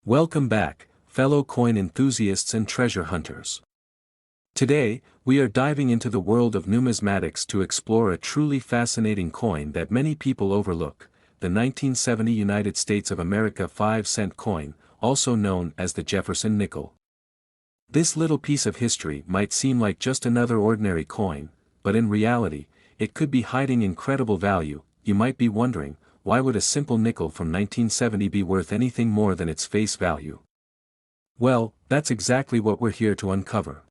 Welcome back, fellow coin enthusiasts and treasure hunters. Today, we are diving into the world of numismatics to explore a truly fascinating coin that many people overlook, the 1970 United States of America 5-cent coin, also known as the Jefferson nickel. This little piece of history might seem like just another ordinary coin, but in reality, it could be hiding incredible value. You might be wondering, why would a simple nickel from 1970 be worth anything more than its face value? Well, that's exactly what we're here to uncover.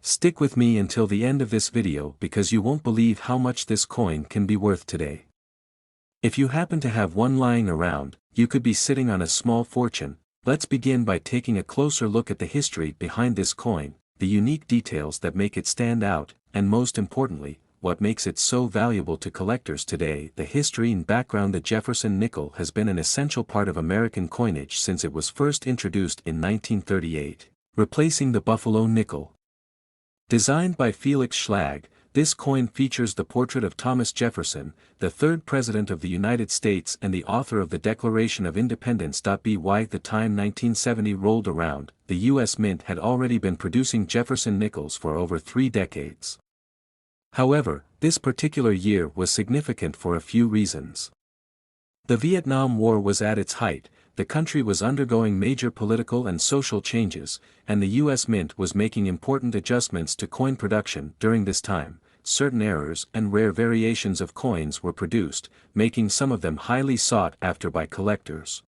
Stick with me until the end of this video because you won't believe how much this coin can be worth today. If you happen to have one lying around, you could be sitting on a small fortune. Let's begin by taking a closer look at the history behind this coin, the unique details that make it stand out, and most importantly, what makes it so valuable to collectors today. The history and background. The Jefferson nickel has been an essential part of American coinage since it was first introduced in 1938, replacing the Buffalo nickel. Designed by Felix Schlag, this coin features the portrait of Thomas Jefferson, the third President of the United States and the author of the Declaration of Independence. By the time 1970 rolled around, the U.S. Mint had already been producing Jefferson nickels for over 3 decades. However, this particular year was significant for a few reasons. The Vietnam War was at its height, the country was undergoing major political and social changes, and the U.S. Mint was making important adjustments to coin production. During this time, certain errors and rare variations of coins were produced, making some of them highly sought after by collectors.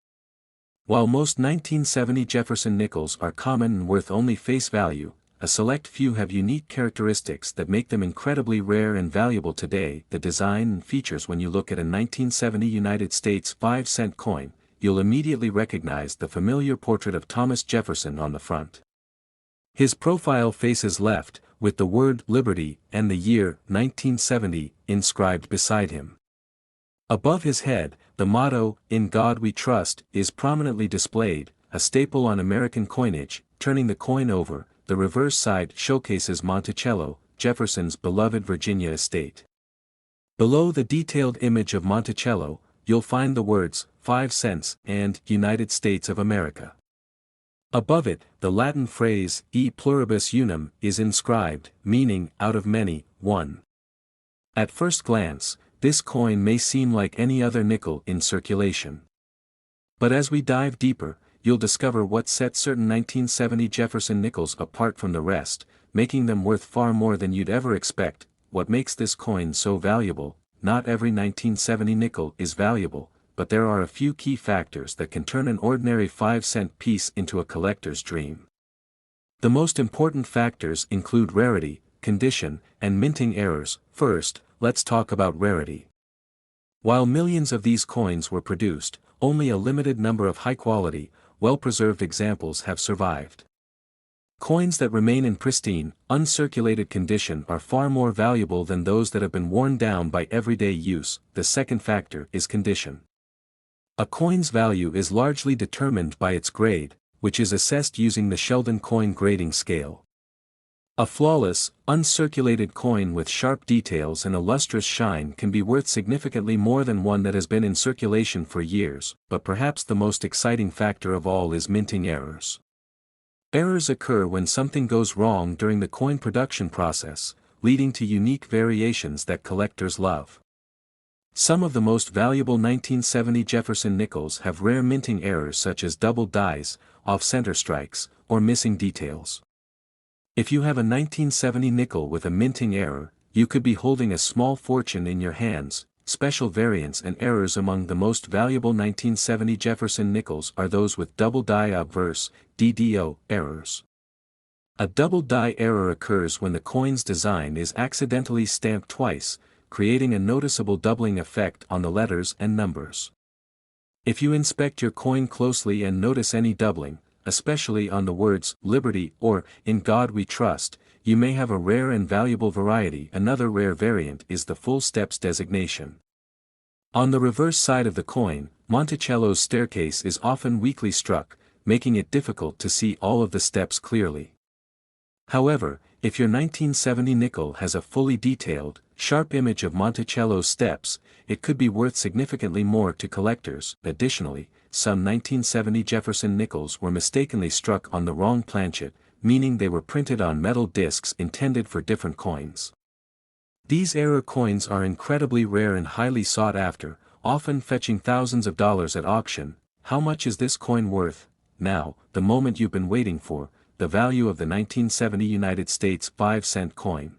While most 1970 Jefferson nickels are common and worth only face value, a select few have unique characteristics that make them incredibly rare and valuable today. The design and features. When you look at a 1970 United States 5-cent coin, you'll immediately recognize the familiar portrait of Thomas Jefferson on the front. His profile faces left, with the word Liberty and the year 1970 inscribed beside him. Above his head, the motto, "In God We Trust," is prominently displayed, a staple on American coinage. Turning the coin over, the reverse side showcases Monticello, Jefferson's beloved Virginia estate. Below the detailed image of Monticello, you'll find the words, 5 cents, and United States of America. Above it, the Latin phrase, e pluribus unum, is inscribed, meaning, out of many, one. At first glance, this coin may seem like any other nickel in circulation. But as we dive deeper, you'll discover what sets certain 1970 Jefferson nickels apart from the rest, making them worth far more than you'd ever expect. What makes this coin so valuable? Not every 1970 nickel is valuable, but there are a few key factors that can turn an ordinary 5-cent piece into a collector's dream. The most important factors include rarity, condition, and minting errors. First, let's talk about rarity. While millions of these coins were produced, only a limited number of high-quality, well-preserved examples have survived. Coins that remain in pristine, uncirculated condition are far more valuable than those that have been worn down by everyday use. The second factor is condition. A coin's value is largely determined by its grade, which is assessed using the Sheldon coin grading scale. A flawless, uncirculated coin with sharp details and a lustrous shine can be worth significantly more than one that has been in circulation for years. But perhaps the most exciting factor of all is minting errors. Errors occur when something goes wrong during the coin production process, leading to unique variations that collectors love. Some of the most valuable 1970 Jefferson nickels have rare minting errors such as double dies, off-center strikes, or missing details. If you have a 1970 nickel with a minting error, you could be holding a small fortune in your hands. Special variants and errors. Among the most valuable 1970 Jefferson nickels are those with double die obverse, DDO, errors. A double die error occurs when the coin's design is accidentally stamped twice, creating a noticeable doubling effect on the letters and numbers. If you inspect your coin closely and notice any doubling, especially on the words Liberty or In God We Trust, you may have a rare and valuable variety. Another rare variant is the full steps designation. On the reverse side of the coin, Monticello's staircase is often weakly struck, making it difficult to see all of the steps clearly. However, if your 1970 nickel has a fully detailed, sharp image of Monticello's steps, it could be worth significantly more to collectors. Additionally, some 1970 Jefferson nickels were mistakenly struck on the wrong planchet, meaning they were printed on metal discs intended for different coins. These error coins are incredibly rare and highly sought after, often fetching thousands of dollars at auction. How much is this coin worth? Now, the moment you've been waiting for, the value of the 1970 United States 5-cent coin.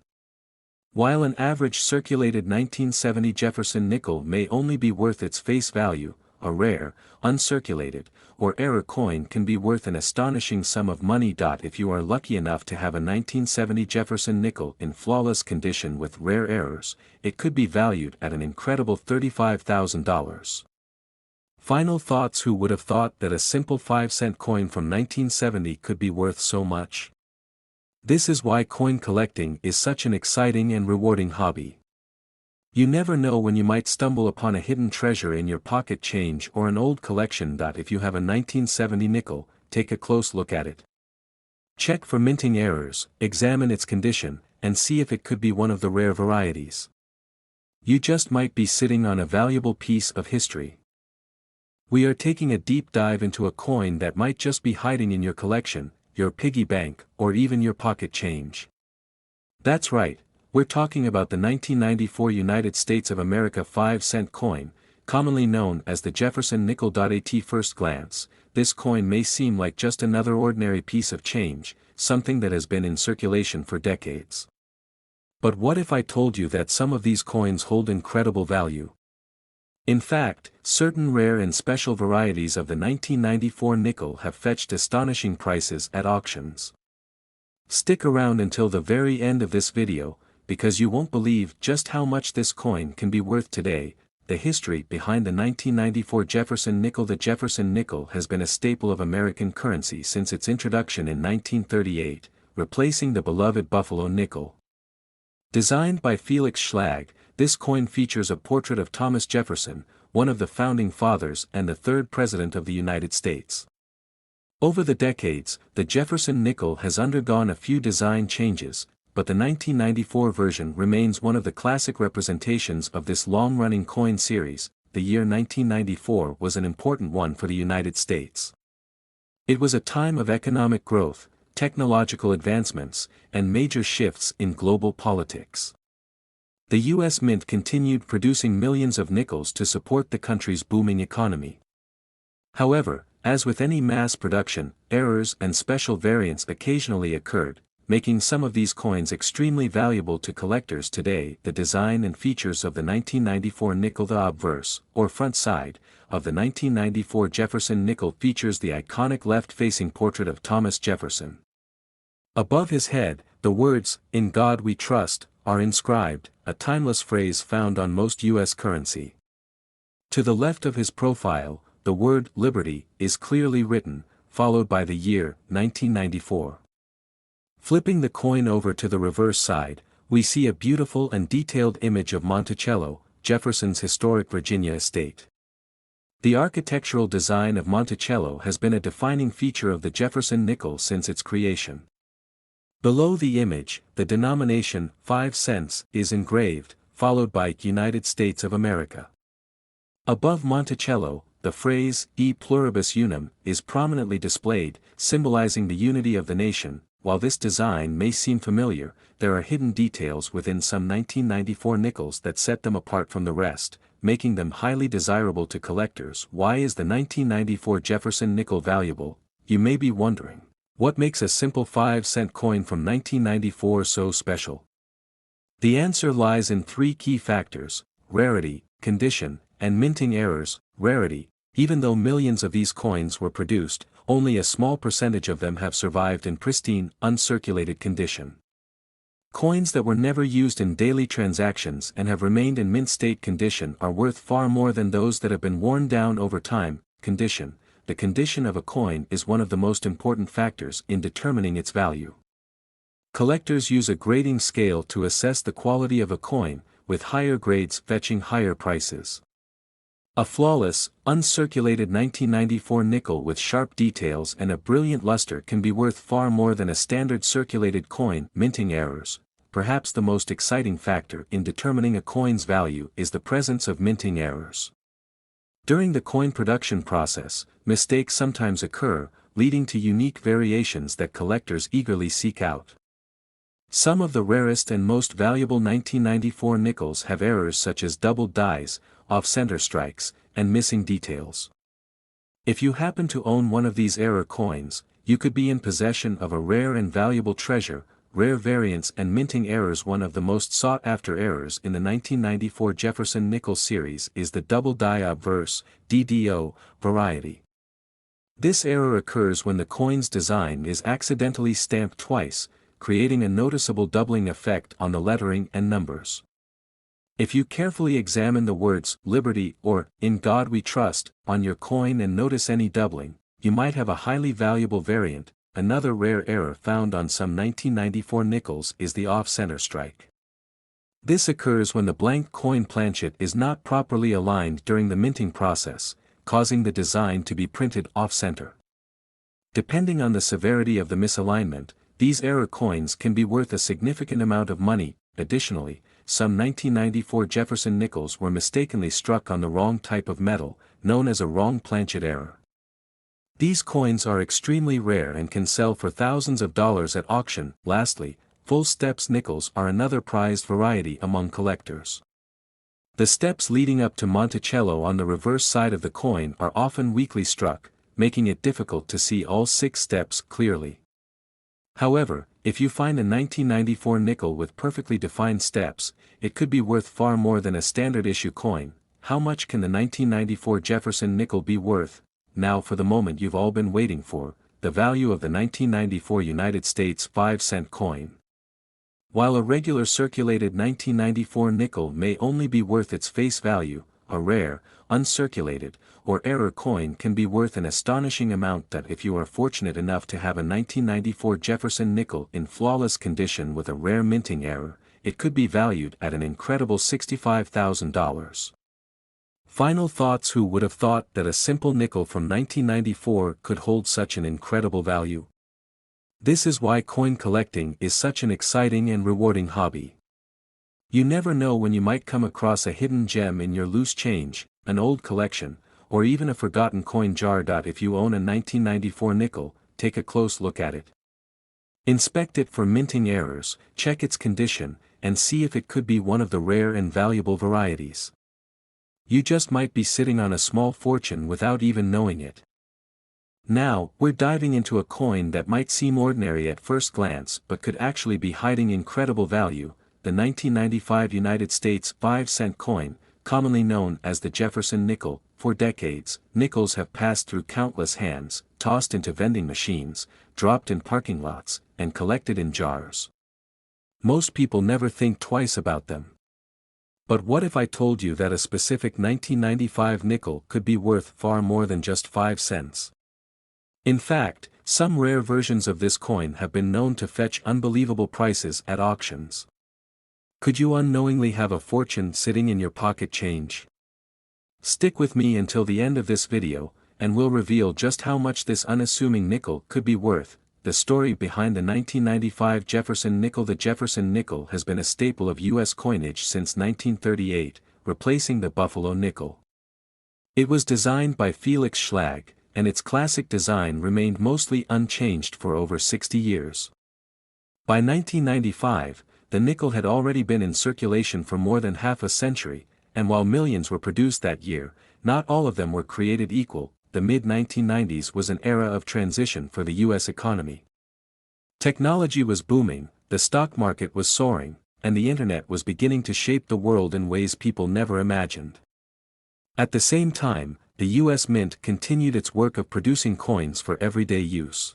While an average circulated 1970 Jefferson nickel may only be worth its face value, a rare, uncirculated, or error coin can be worth an astonishing sum of money. If you are lucky enough to have a 1970 Jefferson nickel in flawless condition with rare errors, it could be valued at an incredible $35,000. Final thoughts: who would have thought that a simple 5-cent coin from 1970 could be worth so much? This is why coin collecting is such an exciting and rewarding hobby. You never know when you might stumble upon a hidden treasure in your pocket change or an old collection. If you have a 1970 nickel, take a close look at it. Check for minting errors, examine its condition, and see if it could be one of the rare varieties. You just might be sitting on a valuable piece of history. We are taking a deep dive into a coin that might just be hiding in your collection, your piggy bank, or even your pocket change. That's right, we're talking about the 1994 United States of America 5-cent coin, commonly known as the Jefferson nickel. At first glance, this coin may seem like just another ordinary piece of change, something that has been in circulation for decades. But what if I told you that some of these coins hold incredible value? In fact, certain rare and special varieties of the 1994 nickel have fetched astonishing prices at auctions. Stick around until the very end of this video, because you won't believe just how much this coin can be worth today. The history behind the 1994 Jefferson nickel. The Jefferson nickel has been a staple of American currency since its introduction in 1938, replacing the beloved Buffalo nickel. Designed by Felix Schlag, this coin features a portrait of Thomas Jefferson, one of the founding fathers and the third president of the United States. Over the decades, the Jefferson nickel has undergone a few design changes, but the 1994 version remains one of the classic representations of this long-running coin series. The year 1994 was an important one for the United States. It was a time of economic growth, technological advancements, and major shifts in global politics. The U.S. Mint continued producing millions of nickels to support the country's booming economy. However, as with any mass production, errors and special variants occasionally occurred, making some of these coins extremely valuable to collectors today. The design and features of the 1994 nickel. The obverse, or front side, of the 1994 Jefferson nickel features the iconic left-facing portrait of Thomas Jefferson. Above his head, the words, "In God We Trust," are inscribed, a timeless phrase found on most U.S. currency. To the left of his profile, the word "Liberty" is clearly written, followed by the year 1994. Flipping the coin over to the reverse side, we see a beautiful and detailed image of Monticello, Jefferson's historic Virginia estate. The architectural design of Monticello has been a defining feature of the Jefferson nickel since its creation. Below the image, the denomination 5 cents is engraved, followed by United States of America. Above Monticello, the phrase E pluribus unum is prominently displayed, symbolizing the unity of the nation. While this design may seem familiar, there are hidden details within some 1994 nickels that set them apart from the rest, making them highly desirable to collectors. Why is the 1994 Jefferson nickel valuable, you may be wondering? What makes a simple 5-cent coin from 1994 so special? The answer lies in three key factors: rarity, condition, and minting errors. Rarity: even though millions of these coins were produced, only a small percentage of them have survived in pristine, uncirculated condition. Coins that were never used in daily transactions and have remained in mint state condition are worth far more than those that have been worn down over time. Condition: the condition of a coin is one of the most important factors in determining its value. Collectors use a grading scale to assess the quality of a coin, with higher grades fetching higher prices. A flawless, uncirculated 1994 nickel with sharp details and a brilliant luster can be worth far more than a standard circulated coin. Minting errors: perhaps the most exciting factor in determining a coin's value is the presence of minting errors. During the coin production process, mistakes sometimes occur, leading to unique variations that collectors eagerly seek out. Some of the rarest and most valuable 1994 nickels have errors such as doubled dies, off-center strikes, and missing details. If you happen to own one of these error coins, you could be in possession of a rare and valuable treasure. Rare variants and minting errors. One of the most sought-after errors in the 1994 Jefferson nickel series is the double die obverse (DDO) variety. This error occurs when the coin's design is accidentally stamped twice, creating a noticeable doubling effect on the lettering and numbers. If you carefully examine the words "Liberty" or "In God We Trust" on your coin and notice any doubling, you might have a highly valuable variant. Another rare error found on some 1994 nickels is the off-center strike. This occurs when the blank coin planchet is not properly aligned during the minting process, causing the design to be printed off-center. Depending on the severity of the misalignment, these error coins can be worth a significant amount of money. Additionally, some 1994 Jefferson nickels were mistakenly struck on the wrong type of metal, known as a wrong planchet error. These coins are extremely rare and can sell for thousands of dollars at auction. Lastly, full steps nickels are another prized variety among collectors. The steps leading up to Monticello on the reverse side of the coin are often weakly struck, making it difficult to see all 6 steps clearly. However, if you find a 1994 nickel with perfectly defined steps, it could be worth far more than a standard issue coin. How much can the 1994 Jefferson nickel be worth? Now for the moment you've all been waiting for, the value of the 1994 United States 5-cent coin. While a regular circulated 1994 nickel may only be worth its face value, a rare, uncirculated, or error coin can be worth an astonishing amount. That if you are fortunate enough to have a 1994 Jefferson nickel in flawless condition with a rare minting error, it could be valued at an incredible $65,000. Final thoughts. Who would have thought that a simple nickel from 1994 could hold such an incredible value? This is why coin collecting is such an exciting and rewarding hobby. You never know when you might come across a hidden gem in your loose change, an old collection, or even a forgotten coin jar. If you own a 1994 nickel, take a close look at it. Inspect it for minting errors, check its condition, and see if it could be one of the rare and valuable varieties. You just might be sitting on a small fortune without even knowing it. Now, we're diving into a coin that might seem ordinary at first glance but could actually be hiding incredible value, the 1995 United States 5-cent coin, commonly known as the Jefferson nickel. For decades, nickels have passed through countless hands, tossed into vending machines, dropped in parking lots, and collected in jars. Most people never think twice about them. But what if I told you that a specific 1995 nickel could be worth far more than just 5 cents? In fact, some rare versions of this coin have been known to fetch unbelievable prices at auctions. Could you unknowingly have a fortune sitting in your pocket change? Stick with me until the end of this video, and we'll reveal just how much this unassuming nickel could be worth. The story behind the 1995 Jefferson nickel. The Jefferson nickel has been a staple of U.S. coinage since 1938, replacing the Buffalo nickel. It was designed by Felix Schlag, and its classic design remained mostly unchanged for over 60 years. By 1995, the nickel had already been in circulation for more than half a century, and while millions were produced that year, not all of them were created equal. The mid-1990s was an era of transition for the U.S. economy. Technology was booming, the stock market was soaring, and the internet was beginning to shape the world in ways people never imagined. At the same time, the U.S. Mint continued its work of producing coins for everyday use.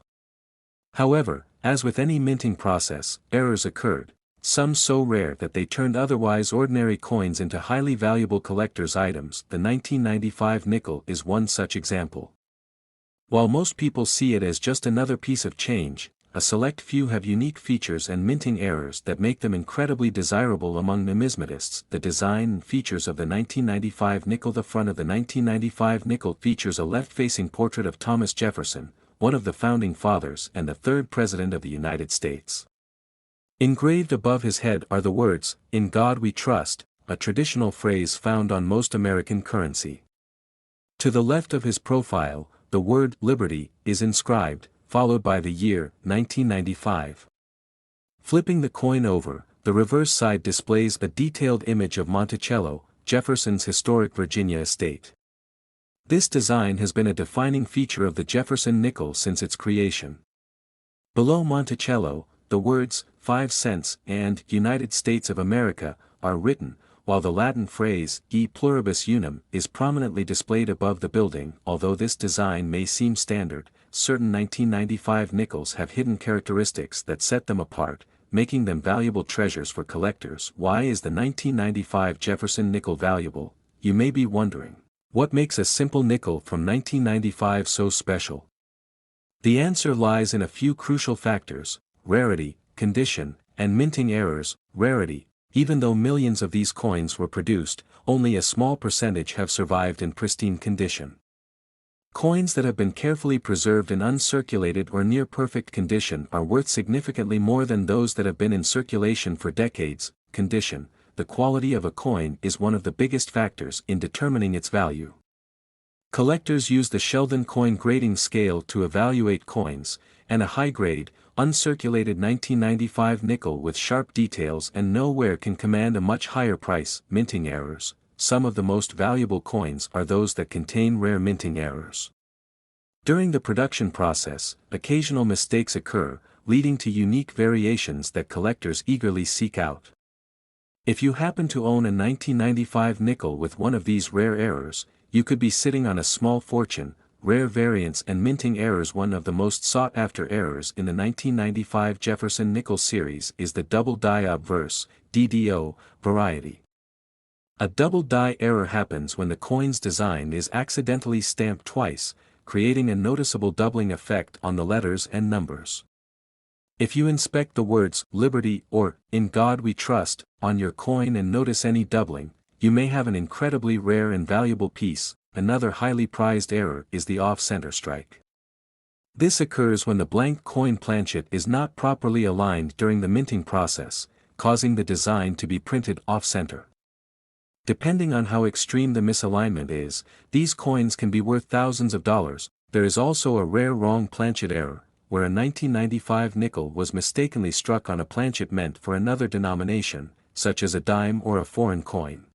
However, as with any minting process, errors occurred, some so rare that they turned otherwise ordinary coins into highly valuable collector's items. The 1995 nickel is one such example. While most people see it as just another piece of change, a select few have unique features and minting errors that make them incredibly desirable among numismatists. The design and features of the 1995 nickel. The front of the 1995 nickel features a left-facing portrait of Thomas Jefferson, one of the founding fathers and the third president of the United States. Engraved above his head are the words, "In God We Trust," a traditional phrase found on most American currency. To the left of his profile, the word Liberty is inscribed, followed by the year 1995. Flipping the coin over, the reverse side displays a detailed image of Monticello, Jefferson's historic Virginia estate. This design has been a defining feature of the Jefferson nickel since its creation. Below Monticello, the words 5 cents and United States of America are written, while the Latin phrase e pluribus unum is prominently displayed above the building. Although this design may seem standard, certain 1995 nickels have hidden characteristics that set them apart, making them valuable treasures for collectors. Why is the 1995 Jefferson nickel valuable, you may be wondering? What makes a simple nickel from 1995 so special? The answer lies in a few crucial factors: rarity, condition, and minting errors. Rarity: even though millions of these coins were produced, only a small percentage have survived in pristine condition. Coins that have been carefully preserved in uncirculated or near-perfect condition are worth significantly more than those that have been in circulation for decades. Condition: the quality of a coin is one of the biggest factors in determining its value. Collectors use the Sheldon coin grading scale to evaluate coins, and a high-grade, uncirculated 1995 nickel with sharp details and no wear can command a much higher price. Minting errors: some of the most valuable coins are those that contain rare minting errors. During the production process, occasional mistakes occur, leading to unique variations that collectors eagerly seek out. If you happen to own a 1995 nickel with one of these rare errors, you could be sitting on a small fortune. Rare variants and minting errors: one of the most sought-after errors in the 1995 Jefferson nickel series is the double die obverse (DDO) variety. A double die error happens when the coin's design is accidentally stamped twice, creating a noticeable doubling effect on the letters and numbers. If you inspect the words Liberty or In God We Trust on your coin and notice any doubling, you may have an incredibly rare and valuable piece. Another highly prized error is the off-center strike. This occurs when the blank coin planchet is not properly aligned during the minting process, causing the design to be printed off-center. Depending on how extreme the misalignment is, these coins can be worth thousands of dollars. There is also a rare wrong planchet error, where a 1995 nickel was mistakenly struck on a planchet meant for another denomination, such as a dime or a foreign coin.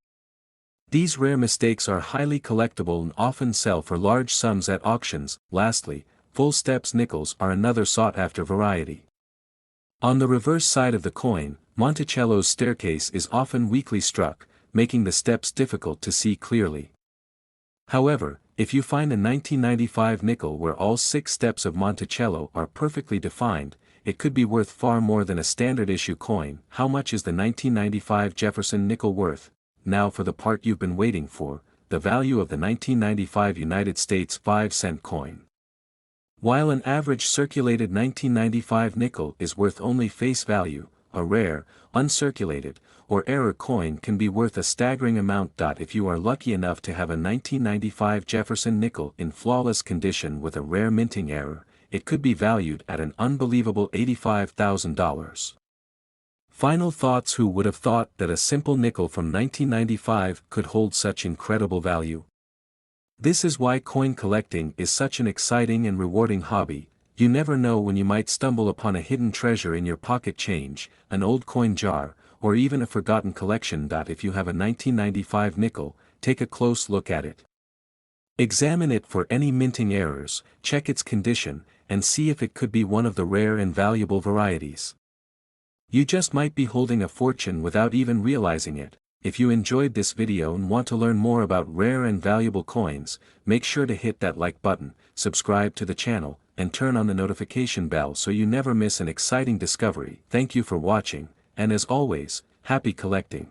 These rare mistakes are highly collectible and often sell for large sums at auctions. Lastly, full steps nickels are another sought-after variety. On the reverse side of the coin, Monticello's staircase is often weakly struck, making the steps difficult to see clearly. However, if you find a 1995 nickel where all 6 steps of Monticello are perfectly defined, it could be worth far more than a standard issue coin. How much is the 1995 Jefferson nickel worth? Now for the part you've been waiting for, the value of the 1995 United States 5-cent coin. While an average circulated 1995 nickel is worth only face value, a rare, uncirculated, or error coin can be worth a staggering amount. If you are lucky enough to have a 1995 Jefferson nickel in flawless condition with a rare minting error, it could be valued at an unbelievable $85,000. Final thoughts: who would have thought that a simple nickel from 1995 could hold such incredible value? This is why coin collecting is such an exciting and rewarding hobby. You never know when you might stumble upon a hidden treasure in your pocket change, an old coin jar, or even a forgotten collection. If you have a 1995 nickel, take a close look at it. Examine it for any minting errors, check its condition, and see if it could be one of the rare and valuable varieties. You just might be holding a fortune without even realizing it. If you enjoyed this video and want to learn more about rare and valuable coins, make sure to hit that like button, subscribe to the channel, and turn on the notification bell so you never miss an exciting discovery. Thank you for watching, and as always, happy collecting.